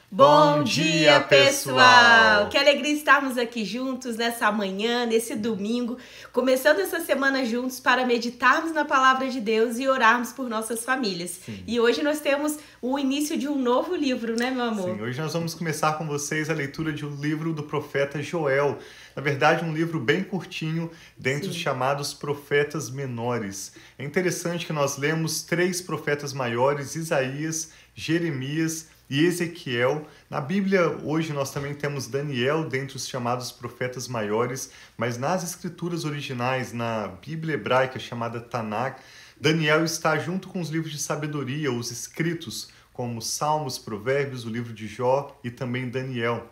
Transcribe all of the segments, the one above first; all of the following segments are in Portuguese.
Bom dia, pessoal! Que alegria estarmos aqui juntos nessa manhã, nesse domingo, começando essa semana juntos para meditarmos na palavra de Deus e orarmos por nossas famílias. Sim. E hoje nós temos o início de um novo livro, né, meu amor? Sim, hoje nós vamos começar com vocês a leitura de um livro do profeta Joel. Na verdade, um livro bem curtinho, dentre os chamados profetas menores. É interessante que nós lemos 3 profetas maiores, Isaías, Jeremias e Ezequiel. Na Bíblia, hoje nós também temos Daniel dentre os chamados profetas maiores, mas nas escrituras originais, na Bíblia hebraica chamada Tanakh, Daniel está junto com os livros de sabedoria, os escritos, como Salmos, Provérbios, o livro de Jó e também Daniel.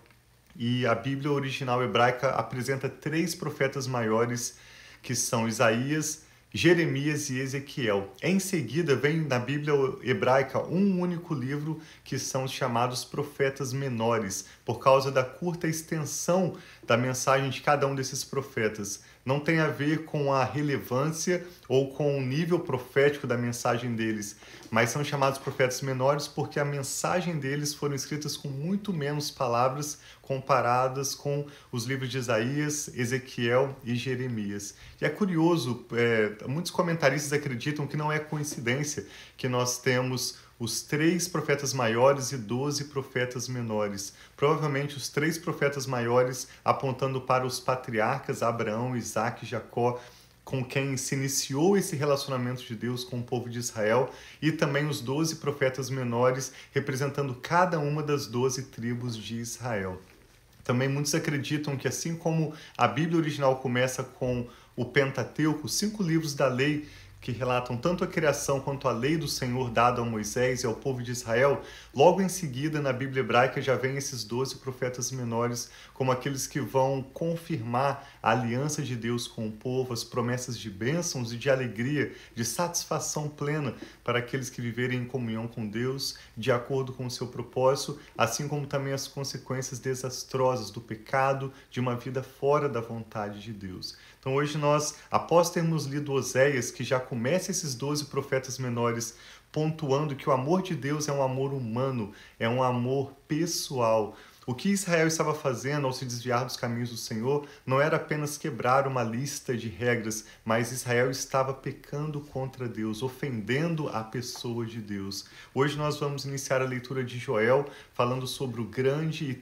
E a Bíblia original hebraica apresenta 3 profetas maiores, que são Isaías, Jeremias e Ezequiel. Em seguida, vem na Bíblia hebraica um único livro, que são os chamados profetas menores, por causa da curta extensão da mensagem de cada um desses profetas. Não tem a ver com a relevância ou com o nível profético da mensagem deles, mas são chamados profetas menores porque a mensagem deles foram escritas com muito menos palavras comparadas com os livros de Isaías, Ezequiel e Jeremias. E é curioso, muitos comentaristas acreditam que não é coincidência que nós temos os 3 profetas maiores e 12 profetas menores. Provavelmente os 3 profetas maiores apontando para os patriarcas Abraão, Isaque e Jacó, com quem se iniciou esse relacionamento de Deus com o povo de Israel, e também os 12 profetas menores representando cada uma das 12 tribos de Israel. Também muitos acreditam que, assim como a Bíblia original começa com o Pentateuco, 5 livros da lei, que relatam tanto a criação quanto a lei do Senhor dada a Moisés e ao povo de Israel, logo em seguida, na Bíblia hebraica, já vem esses 12 profetas menores como aqueles que vão confirmar a aliança de Deus com o povo, as promessas de bênçãos e de alegria, de satisfação plena para aqueles que viverem em comunhão com Deus, de acordo com o seu propósito, assim como também as consequências desastrosas do pecado, de uma vida fora da vontade de Deus. Então hoje nós, após termos lido Oséias, que já começa esses 12 profetas menores pontuando que o amor de Deus é um amor humano, é um amor pessoal. O que Israel estava fazendo ao se desviar dos caminhos do Senhor não era apenas quebrar uma lista de regras, mas Israel estava pecando contra Deus, ofendendo a pessoa de Deus. Hoje nós vamos iniciar a leitura de Joel falando sobre o grande e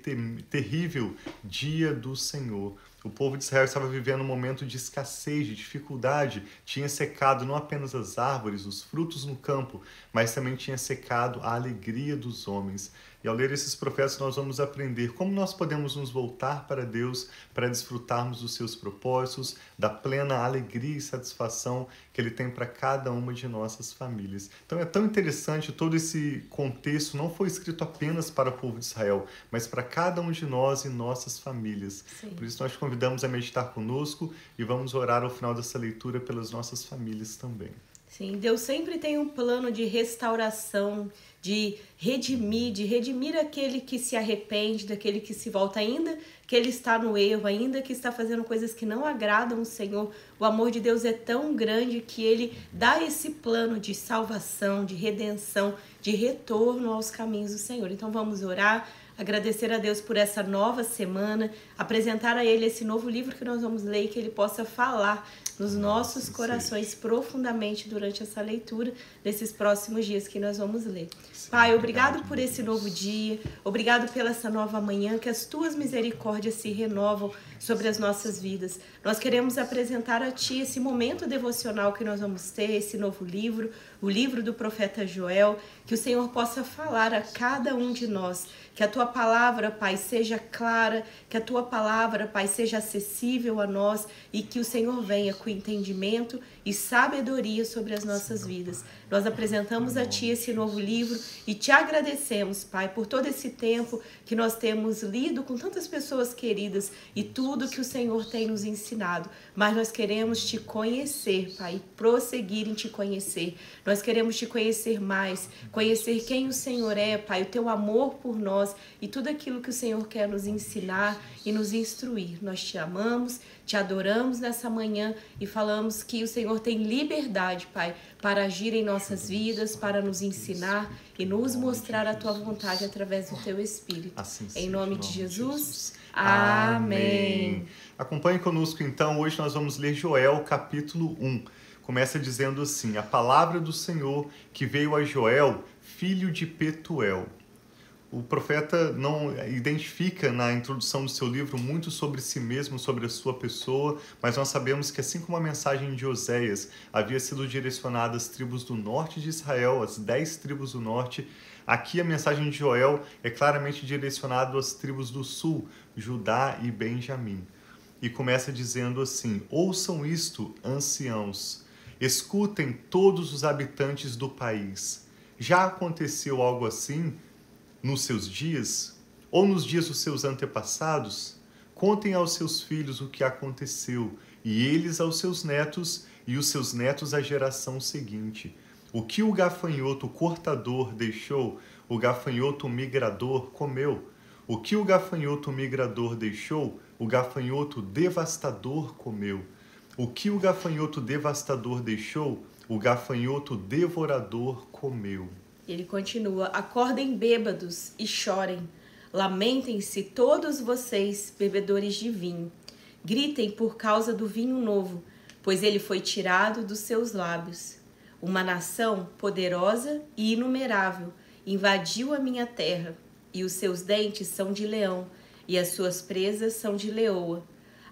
terrível dia do Senhor. O povo de Israel estava vivendo um momento de escassez, de dificuldade. Tinha secado não apenas as árvores, os frutos no campo, mas também tinha secado a alegria dos homens. E ao ler esses profetas nós vamos aprender como nós podemos nos voltar para Deus para desfrutarmos dos seus propósitos, da plena alegria e satisfação que Ele tem para cada uma de nossas famílias. Então é tão interessante, todo esse contexto não foi escrito apenas para o povo de Israel, mas para cada um de nós e nossas famílias. Sim. Por isso nós convidamos a meditar conosco e vamos orar ao final dessa leitura pelas nossas famílias também. Sim, Deus sempre tem um plano de restauração, de redimir aquele que se arrepende, daquele que se volta, ainda que ele está no erro, ainda que está fazendo coisas que não agradam o Senhor. O amor de Deus é tão grande que Ele dá esse plano de salvação, de redenção, de retorno aos caminhos do Senhor. Então vamos orar, agradecer a Deus por essa nova semana, apresentar a Ele esse novo livro que nós vamos ler e que Ele possa falar nos nossos corações profundamente durante essa leitura, nesses próximos dias que nós vamos ler. Pai, obrigado por esse novo dia, obrigado pela essa nova manhã, que as Tuas misericórdias se renovam sobre as nossas vidas. Nós queremos apresentar a Ti esse momento devocional que nós vamos ter, esse novo livro, o livro do profeta Joel, que o Senhor possa falar a cada um de nós, que a Tua palavra, Pai, seja clara, que a Tua palavra, Pai, seja acessível a nós e que o Senhor venha com entendimento e sabedoria sobre as nossas vidas. Nós apresentamos a Ti esse novo livro e Te agradecemos, Pai, por todo esse tempo que nós temos lido com tantas pessoas queridas e Tu tudo que o Senhor tem nos ensinado, mas nós queremos te conhecer, Pai, prosseguir em te conhecer. Nós queremos te conhecer mais, conhecer quem o Senhor é, Pai, o teu amor por nós e tudo aquilo que o Senhor quer nos ensinar e nos instruir. Nós te amamos, te adoramos nessa manhã e falamos que o Senhor tem liberdade, Pai, para agir em nossas vidas, para nos ensinar e nos mostrar a tua vontade através do teu Espírito. Assim em nome de Jesus. Amém. Acompanhe conosco então, hoje nós vamos ler Joel capítulo 1. Começa dizendo assim: a palavra do Senhor que veio a Joel, filho de Petuel. O profeta não identifica na introdução do seu livro muito sobre si mesmo, sobre a sua pessoa, mas nós sabemos que assim como a mensagem de Oséias havia sido direcionada às tribos do norte de Israel, às 10 tribos do norte, aqui a mensagem de Joel é claramente direcionada às tribos do sul, Judá e Benjamim. E começa dizendo assim: ouçam isto, anciãos, escutem todos os habitantes do país. Já aconteceu algo assim nos seus dias, ou nos dias dos seus antepassados? Contem aos seus filhos o que aconteceu, e eles aos seus netos, e os seus netos à geração seguinte. O que o gafanhoto cortador deixou, o gafanhoto migrador comeu. O que o gafanhoto migrador deixou, o gafanhoto devastador comeu. O que o gafanhoto devastador deixou, o gafanhoto devorador comeu. Ele continua: acordem bêbados e chorem. Lamentem-se todos vocês, bebedores de vinho. Gritem por causa do vinho novo, pois ele foi tirado dos seus lábios. Uma nação poderosa e inumerável invadiu a minha terra, e os seus dentes são de leão, e as suas presas são de leoa.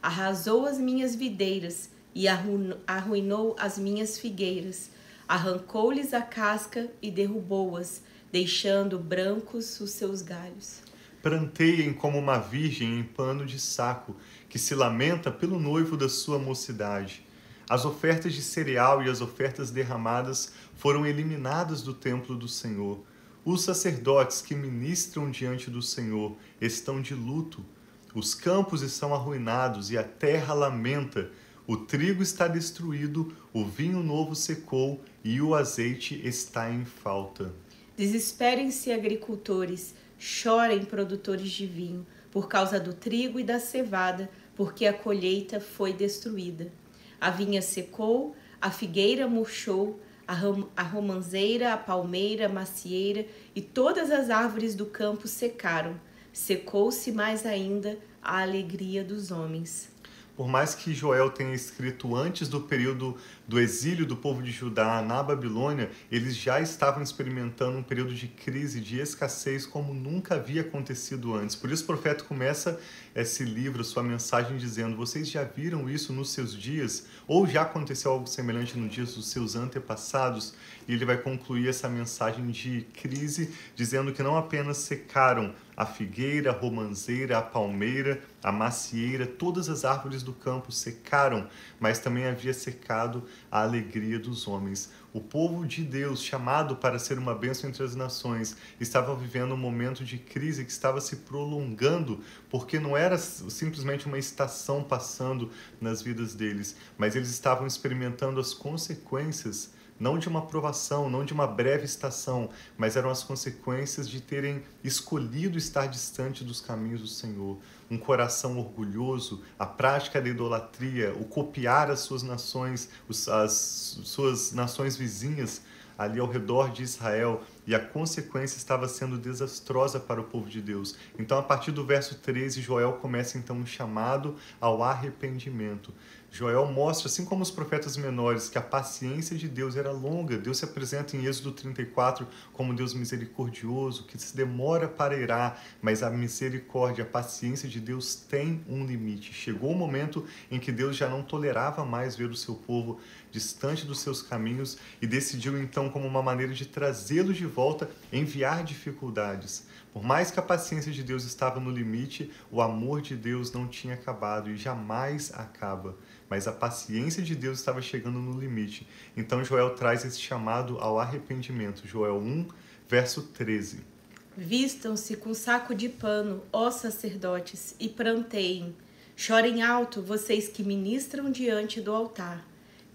Arrasou as minhas videiras e arruinou as minhas figueiras. Arrancou-lhes a casca e derrubou-as, deixando brancos os seus galhos. Pranteiem como uma virgem em pano de saco, que se lamenta pelo noivo da sua mocidade. As ofertas de cereal e as ofertas derramadas foram eliminadas do templo do Senhor. Os sacerdotes que ministram diante do Senhor estão de luto. Os campos estão arruinados e a terra lamenta. O trigo está destruído, o vinho novo secou e o azeite está em falta. Desesperem-se, agricultores, chorem, produtores de vinho, por causa do trigo e da cevada, porque a colheita foi destruída. A vinha secou, a figueira murchou, a romanceira, a palmeira, a macieira e todas as árvores do campo secaram. Secou-se mais ainda a alegria dos homens. Por mais que Joel tenha escrito antes do período do exílio do povo de Judá na Babilônia, eles já estavam experimentando um período de crise, de escassez, como nunca havia acontecido antes. Por isso o profeta começa esse livro, sua mensagem, dizendo: vocês já viram isso nos seus dias? Ou já aconteceu algo semelhante nos dias dos seus antepassados? E ele vai concluir essa mensagem de crise, dizendo que não apenas secaram a figueira, a romanceira, a palmeira, a macieira, todas as árvores do campo secaram, mas também havia secado a alegria dos homens. O povo de Deus, chamado para ser uma bênção entre as nações, estava vivendo um momento de crise que estava se prolongando, porque não era simplesmente uma estação passando nas vidas deles, mas eles estavam experimentando as consequências, não de uma provação, não de uma breve estação, mas eram as consequências de terem escolhido estar distante dos caminhos do Senhor. Um coração orgulhoso, a prática da idolatria, o copiar as suas nações, as suas nações vizinhas ali ao redor de Israel, e a consequência estava sendo desastrosa para o povo de Deus. Então, a partir do verso 13, Joel começa então um chamado ao arrependimento. Joel mostra, assim como os profetas menores, que a paciência de Deus era longa. Deus se apresenta em Êxodo 34 como Deus misericordioso, que se demora para irar, mas a misericórdia, a paciência de Deus tem um limite. Chegou o momento em que Deus já não tolerava mais ver o seu povo distante dos seus caminhos e decidiu então, como uma maneira de trazê-los de volta, enviar dificuldades. Por mais que a paciência de Deus estava no limite, o amor de Deus não tinha acabado e jamais acaba. Mas a paciência de Deus estava chegando no limite. Então Joel traz esse chamado ao arrependimento. Joel 1, verso 13. Vistam-se com saco de pano, ó sacerdotes, e pranteiem. Chorem alto, vocês que ministram diante do altar.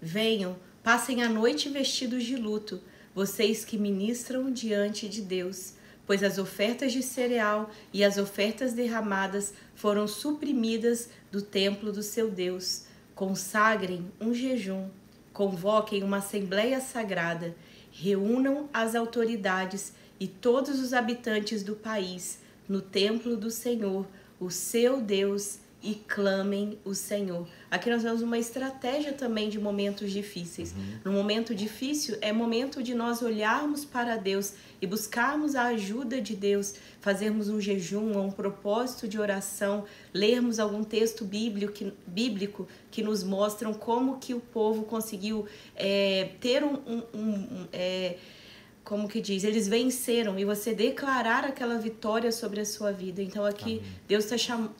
Venham, passem a noite vestidos de luto, vocês que ministram diante de Deus, pois as ofertas de cereal e as ofertas derramadas foram suprimidas do templo do seu Deus. Consagrem um jejum, convoquem uma assembleia sagrada, reúnam as autoridades e todos os habitantes do país no templo do Senhor, o seu Deus, e clamem o Senhor. Aqui nós vemos uma estratégia também de momentos difíceis. No momento difícil é momento de nós olharmos para Deus e buscarmos a ajuda de Deus, fazermos um jejum, um propósito de oração, lermos algum texto bíblico que nos mostram como que o povo conseguiu ter como que diz, eles venceram, e você declarar aquela vitória sobre a sua vida. Então aqui Deus está chamando,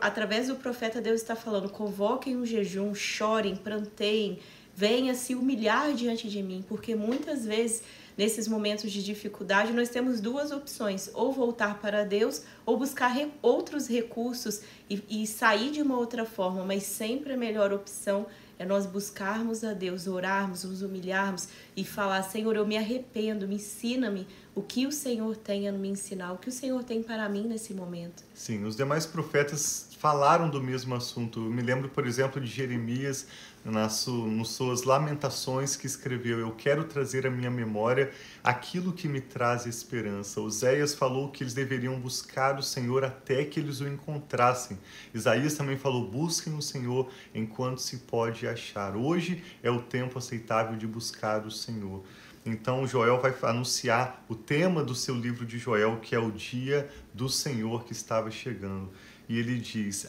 através do profeta, Deus está falando: convoquem um jejum, chorem, pranteiem, venha se humilhar diante de mim, porque muitas vezes nesses momentos de dificuldade nós temos duas opções: ou voltar para Deus ou buscar outros recursos e sair de uma outra forma, mas sempre a melhor opção é nós buscarmos a Deus, orarmos, nos humilharmos e falar: Senhor, eu me arrependo, me ensina-me o que o Senhor tem a me ensinar, o que o Senhor tem para mim nesse momento. Sim, os demais profetas falaram do mesmo assunto. Eu me lembro, por exemplo, de Jeremias, nas suas lamentações, que escreveu: eu quero trazer à minha memória aquilo que me traz esperança. Oséias falou que eles deveriam buscar o Senhor até que eles o encontrassem. Isaías também falou: busquem o Senhor enquanto se pode achar. Hoje é o tempo aceitável de buscar o Senhor. Então Joel vai anunciar o tema do seu livro de Joel, que é o dia do Senhor que estava chegando. E ele diz: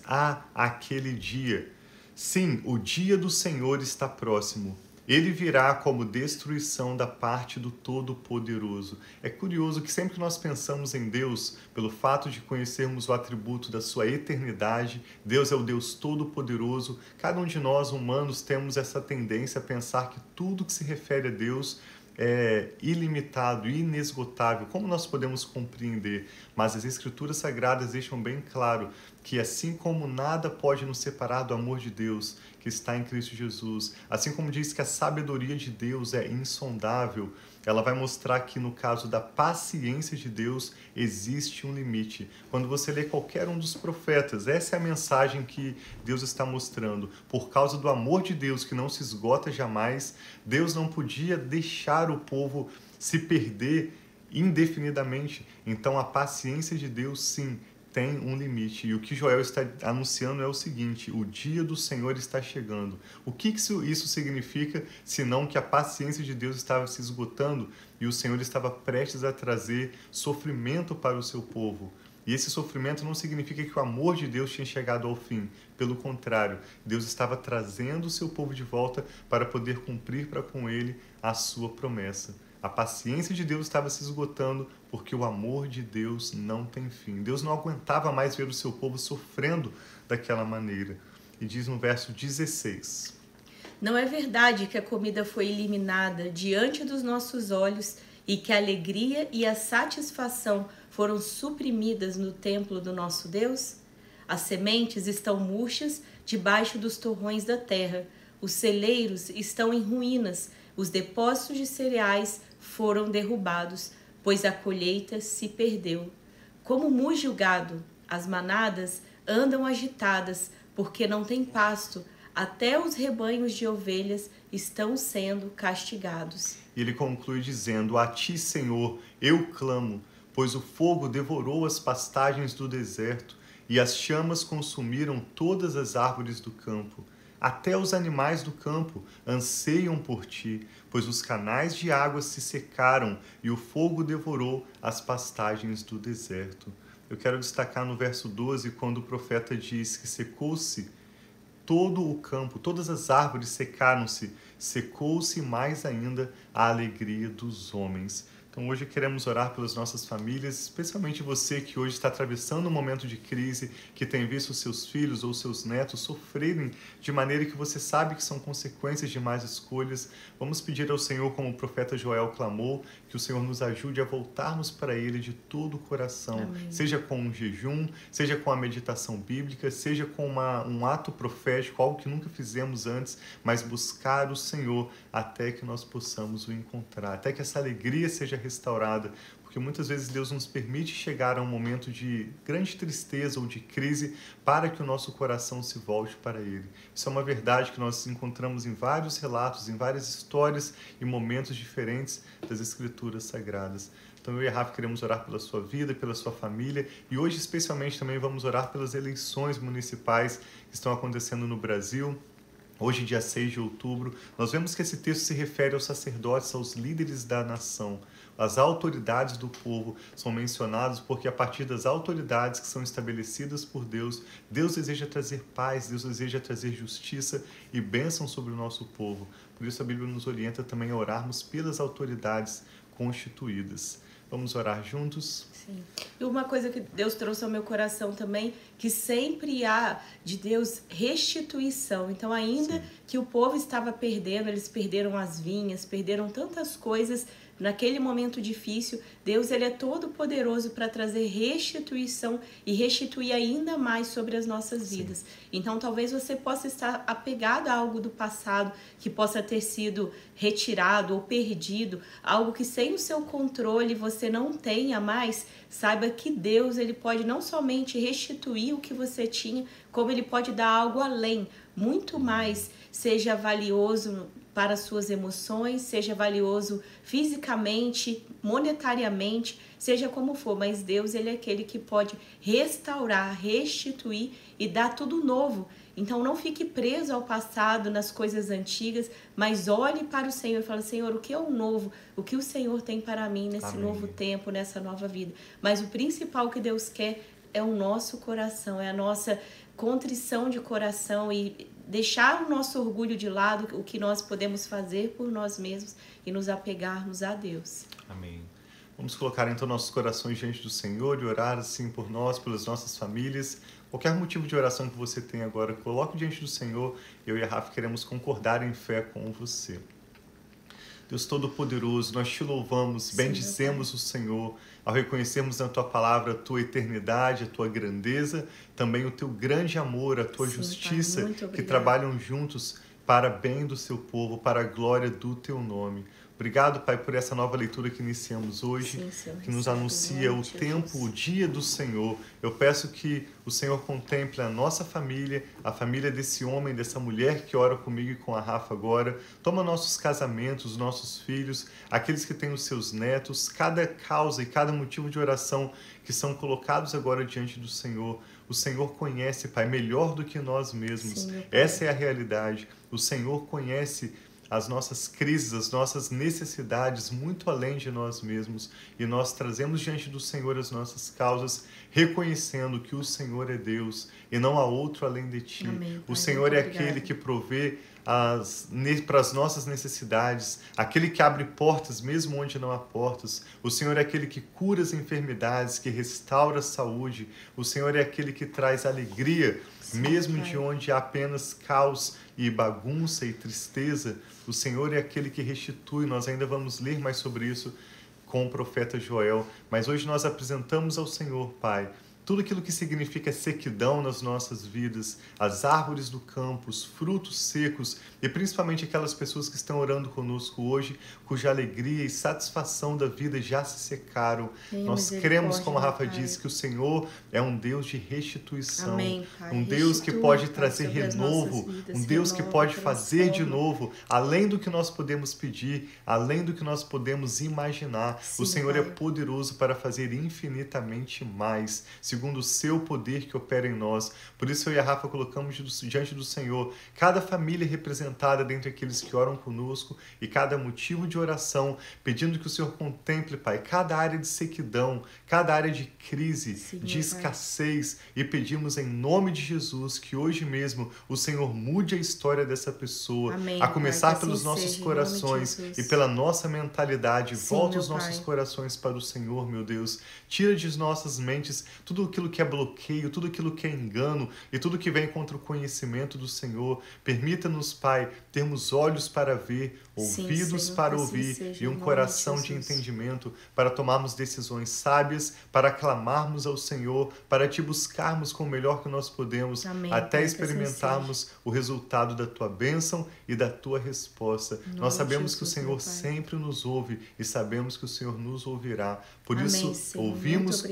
aquele dia. Sim, o dia do Senhor está próximo. Ele virá como destruição da parte do Todo-Poderoso. É curioso que sempre que nós pensamos em Deus, pelo fato de conhecermos o atributo da sua eternidade, Deus é o Deus Todo-Poderoso, cada um de nós humanos temos essa tendência a pensar que tudo que se refere a Deus é ilimitado, inesgotável. Como nós podemos compreender? Mas as Escrituras Sagradas deixam bem claro que assim como nada pode nos separar do amor de Deus que está em Cristo Jesus, assim como diz que a sabedoria de Deus é insondável, ela vai mostrar que no caso da paciência de Deus existe um limite. Quando você lê qualquer um dos profetas, essa é a mensagem que Deus está mostrando. Por causa do amor de Deus que não se esgota jamais, Deus não podia deixar o povo se perder indefinidamente. Então a paciência de Deus, sim, tem um limite. E o que Joel está anunciando é o seguinte: o dia do Senhor está chegando. O que isso significa, senão que a paciência de Deus estava se esgotando e o Senhor estava prestes a trazer sofrimento para o seu povo. E esse sofrimento não significa que o amor de Deus tinha chegado ao fim. Pelo contrário, Deus estava trazendo o seu povo de volta para poder cumprir para com ele a sua promessa. A paciência de Deus estava se esgotando porque o amor de Deus não tem fim. Deus não aguentava mais ver o seu povo sofrendo daquela maneira. E diz no verso 16: não é verdade que a comida foi eliminada diante dos nossos olhos e que a alegria e a satisfação foram suprimidas no templo do nosso Deus? As sementes estão murchas debaixo dos torrões da terra, os celeiros estão em ruínas, os depósitos de cereais foram derrubados, pois a colheita se perdeu. Como muge o gado, as manadas andam agitadas, porque não tem pasto, até os rebanhos de ovelhas estão sendo castigados. E ele conclui dizendo: a ti, Senhor, eu clamo, pois o fogo devorou as pastagens do deserto e as chamas consumiram todas as árvores do campo. Até os animais do campo anseiam por ti, pois os canais de água se secaram e o fogo devorou as pastagens do deserto. Eu quero destacar no verso 12, quando o profeta diz que secou-se todo o campo, todas as árvores secaram-se, secou-se mais ainda a alegria dos homens. Então hoje queremos orar pelas nossas famílias, especialmente você que hoje está atravessando um momento de crise, que tem visto seus filhos ou seus netos sofrerem de maneira que você sabe que são consequências de más escolhas. Vamos pedir ao Senhor, como o profeta Joel clamou, que o Senhor nos ajude a voltarmos para Ele de todo o coração. Amém. Seja com um jejum, seja com a meditação bíblica, seja com um ato profético, algo que nunca fizemos antes, mas buscar o Senhor até que nós possamos o encontrar, até que essa alegria seja restaurada, porque muitas vezes Deus nos permite chegar a um momento de grande tristeza ou de crise para que o nosso coração se volte para Ele. Isso é uma verdade que nós encontramos em vários relatos, em várias histórias e momentos diferentes das Escrituras Sagradas. Então eu e a Rafa queremos orar pela sua vida, pela sua família, e hoje especialmente também vamos orar pelas eleições municipais que estão acontecendo no Brasil. Hoje, dia 6 de outubro, nós vemos que esse texto se refere aos sacerdotes, aos líderes da nação. As autoridades do povo são mencionadas porque a partir das autoridades que são estabelecidas por Deus, Deus deseja trazer paz, Deus deseja trazer justiça e bênção sobre o nosso povo. Por isso a Bíblia nos orienta também a orarmos pelas autoridades constituídas. Vamos orar juntos? Sim. E uma coisa que Deus trouxe ao meu coração também, que sempre há de Deus restituição. Então, ainda Sim. que o povo estava perdendo, eles perderam as vinhas, perderam tantas coisas naquele momento difícil, Deus ele é todo poderoso para trazer restituição e restituir ainda mais sobre as nossas vidas. Sim. Então talvez você possa estar apegado a algo do passado que possa ter sido retirado ou perdido, algo que sem o seu controle você não tenha mais. Saiba que Deus ele pode não somente restituir o que você tinha, como ele pode dar algo além, muito mais, seja valioso para suas emoções, seja valioso fisicamente, monetariamente, seja como for, mas Deus ele é aquele que pode restaurar, restituir e dar tudo novo. Então não fique preso ao passado, nas coisas antigas, mas olhe para o Senhor e fale, Senhor, o que é o novo? O que o Senhor tem para mim nesse Amém. Novo tempo, nessa nova vida? Mas o principal que Deus quer é o nosso coração, é a nossa contrição de coração e deixar o nosso orgulho de lado, o que nós podemos fazer por nós mesmos e nos apegarmos a Deus. Amém. Vamos colocar então nossos corações diante do Senhor e orar assim por nós, pelas nossas famílias. Qualquer motivo de oração que você tem agora, coloque diante do Senhor. Eu e a Rafa queremos concordar em fé com você. Deus Todo-Poderoso, nós te louvamos, bendizemos o Senhor, ao reconhecermos na Tua palavra a Tua eternidade, a Tua grandeza, também o Teu grande amor, a Tua justiça, Pai, que trabalham juntos para bem do Seu povo, para a glória do Teu nome. Obrigado, Pai, por essa nova leitura que iniciamos hoje, que nos anuncia o tempo, o dia do Senhor. Eu peço que o Senhor contemple a nossa família, a família desse homem, dessa mulher que ora comigo e com a Rafa agora. Toma nossos casamentos, nossos filhos, aqueles que têm os seus netos, cada causa e cada motivo de oração que são colocados agora diante do Senhor. O Senhor conhece, Pai, melhor do que nós mesmos. Sim, essa é a realidade. O Senhor conhece as nossas crises, as nossas necessidades, muito além de nós mesmos. E nós trazemos diante do Senhor as nossas causas, reconhecendo que o Senhor é Deus e não há outro além de Ti. Amém, o Senhor é aquele que provê para as nossas necessidades, aquele que abre portas mesmo onde não há portas. O Senhor é aquele que cura as enfermidades, que restaura a saúde. O Senhor é aquele que traz alegria, Sim, mesmo Pai. De onde há apenas caos e bagunça e tristeza. O Senhor é aquele que restitui. Nós ainda vamos ler mais sobre isso com o profeta Joel. Mas hoje nós apresentamos ao Senhor, Pai, tudo aquilo que significa sequidão nas nossas vidas, as árvores do campo, os frutos secos e principalmente aquelas pessoas que estão orando conosco hoje, cuja alegria e satisfação da vida já se secaram. Nós cremos, como a Rafa disse, que o Senhor é um Deus de restituição. Amém, Pai. Um Deus que pode trazer renovo, um Deus que pode fazer de novo, além do que nós podemos pedir, além do que nós podemos imaginar. Sim, o Senhor Pai. É poderoso para fazer infinitamente mais. segundo o seu poder que opera em nós. Por isso eu e a Rafa colocamos diante do Senhor cada família representada dentre aqueles que oram conosco e cada motivo de oração, pedindo que o Senhor contemple, Pai, cada área de sequidão, cada área de crise, Sim, de escassez, e pedimos em nome de Jesus que hoje mesmo o Senhor mude a história dessa pessoa, Amém, a começar Pai, pelos assim nossos seja, corações e pela nossa mentalidade. Sim, Volta meu os nossos Pai. corações para o Senhor, meu Deus. Tira de nossas mentes tudo aquilo que é bloqueio, tudo aquilo que é engano e tudo que vem contra o conhecimento do Senhor. Permita-nos, Pai, termos olhos para ver, ouvidos Senhor, para assim ouvir seja, e um coração de entendimento para tomarmos decisões sábias, para clamarmos ao Senhor, para te buscarmos com o melhor que nós podemos, Amém, até Pai, experimentarmos o resultado da tua bênção e da tua resposta. Nós sabemos que o Senhor sempre nos ouve e sabemos que o Senhor nos ouvirá. Por Amém, isso, Senhor. ouvimos,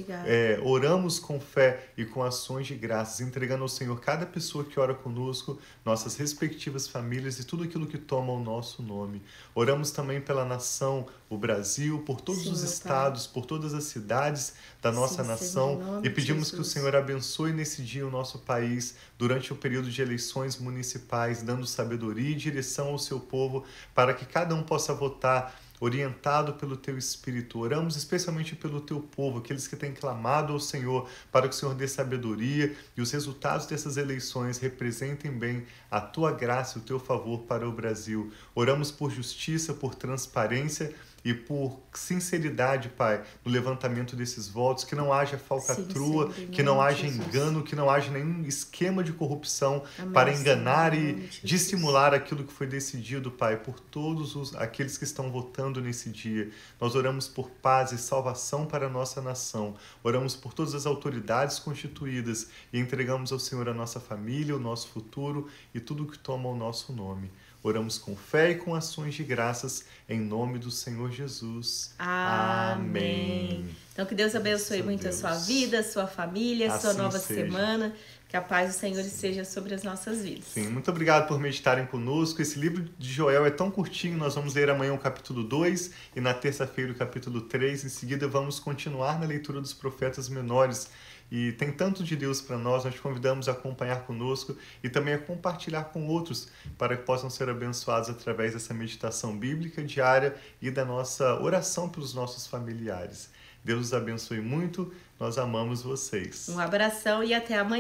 oramos com fé e com ações de graças, entregando ao Senhor cada pessoa que ora conosco, nossas respectivas famílias e tudo aquilo que toma o nosso nome. Oramos também pela nação, o Brasil, por todos os estados, por todas as cidades da nossa nação, e pedimos que o Senhor abençoe nesse dia o nosso país durante o período de eleições municipais, dando sabedoria e direção ao seu povo para que cada um possa votar orientado pelo Teu Espírito. Oramos especialmente pelo Teu povo, aqueles que têm clamado ao Senhor para que o Senhor dê sabedoria e os resultados dessas eleições representem bem a Tua graça e o Teu favor para o Brasil. Oramos por justiça, por transparência e por sinceridade, Pai, no levantamento desses votos, que não haja falcatrua, que não haja engano, que não haja nenhum esquema de corrupção para enganar e dissimular aquilo que foi decidido, Pai, por todos aqueles que estão votando nesse dia. Nós oramos por paz e salvação para a nossa nação. Oramos por todas as autoridades constituídas e entregamos ao Senhor a nossa família, o nosso futuro e tudo que toma o nosso nome. Oramos com fé e com ações de graças, em nome do Senhor Jesus. Amém. Então, que Deus abençoe muito a sua vida, a sua família, a sua nova semana. Que a paz do Senhor esteja sobre as nossas vidas. Sim, muito obrigado por meditarem conosco. Esse livro de Joel é tão curtinho, nós vamos ler amanhã o capítulo 2 e na terça-feira o capítulo 3. Em seguida, vamos continuar na leitura dos profetas menores. E tem tanto de Deus para nós te convidamos a acompanhar conosco e também a compartilhar com outros para que possam ser abençoados através dessa meditação bíblica diária e da nossa oração pelos nossos familiares. Deus os abençoe muito, nós amamos vocês. Um abração e até amanhã.